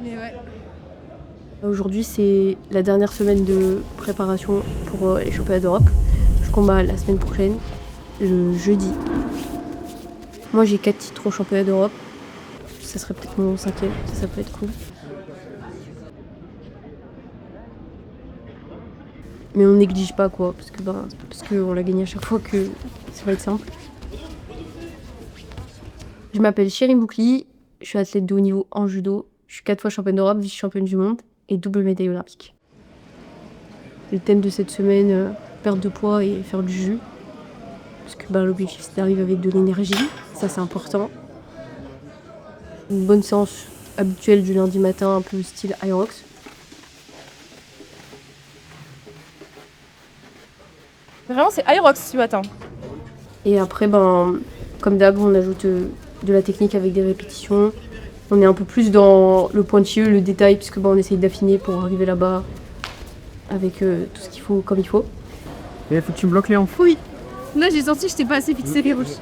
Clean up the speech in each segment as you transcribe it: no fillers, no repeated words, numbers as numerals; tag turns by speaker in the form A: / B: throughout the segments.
A: Mais ouais.
B: Aujourd'hui, c'est la dernière semaine de préparation pour les championnats d'Europe. Je combats la semaine prochaine, le jeudi. Moi, j'ai 4 titres au championnat d'Europe. Ça serait peut-être mon 5e, ça peut être cool. Mais on néglige pas, quoi, parce que c'est parce qu'on l'a gagné à chaque fois que ça va être simple. Je m'appelle Chérim Boukli, je suis athlète de haut niveau en judo. Je suis 4 fois championne d'Europe, vice-championne du monde et double médaille olympique. Le thème de cette semaine, perte de poids et faire du jus. Parce que l'objectif, c'est d'arriver avec de l'énergie. Ça, c'est important. Une bonne séance habituelle du lundi matin, un peu style Aerox.
A: Vraiment, c'est Aerox ce matin.
B: Et après, comme d'hab, on ajoute de la technique avec des répétitions. On est un peu plus dans le pointilleux, le détail, puisque on essaye d'affiner pour arriver là-bas avec tout ce qu'il faut comme il faut.
C: Et il faut que tu me bloques les hanches.
A: Oui. Là, j'ai senti que j'étais pas assez fixée les rouges.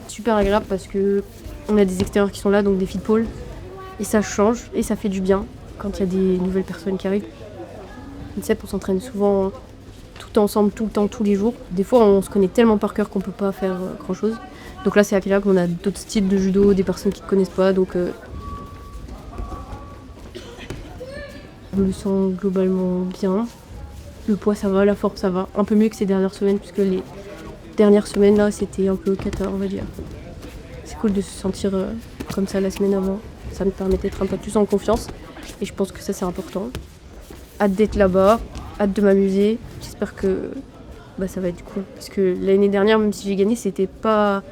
B: Super agréable parce que on a des extérieurs qui sont là, donc des feed pôles. Et ça change et ça fait du bien quand il y a des nouvelles personnes qui arrivent. INSEP, on s'entraîne souvent tout ensemble, tout le temps, tous les jours. Des fois, on se connaît tellement par cœur qu'on peut pas faire grand-chose. Donc là, c'est agréable, on a d'autres styles de judo, des personnes qui ne connaissent pas, donc je me sens globalement bien. Le poids, ça va, la forme, ça va. Un peu mieux que ces dernières semaines, puisque les dernières semaines, là, c'était un peu cata, on va dire. C'est cool de se sentir comme ça la semaine avant. Ça me permet d'être un peu plus en confiance. Et je pense que ça, c'est important. Hâte d'être là-bas, hâte de m'amuser. J'espère que ça va être cool. Parce que l'année dernière, même si j'ai gagné, c'était pas...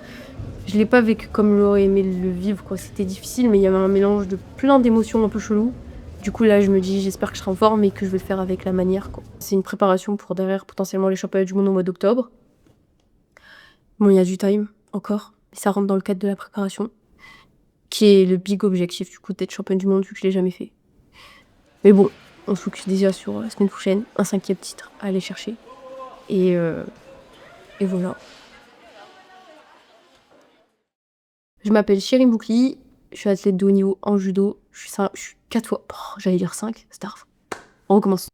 B: Je l'ai pas vécu comme j'aurais aimé le vivre, quoi. C'était difficile, mais il y avait un mélange de plein d'émotions un peu cheloues. Du coup, là, je me dis, j'espère que je serai en forme et que je vais le faire avec la manière, quoi. C'est une préparation pour derrière, potentiellement, les championnats du monde au mois d'octobre. Bon, il y a du time, encore. Mais ça rentre dans le cadre de la préparation. Qui est le big objectif, du coup, d'être championne du monde, vu que je l'ai jamais fait. Mais bon, on se focus déjà sur la semaine prochaine. Un 5e titre à aller chercher. Et voilà. Je m'appelle Chérim Boukli, je suis athlète de haut niveau en judo. Je suis 4 fois, j'allais dire 5, c'est tard. On recommence.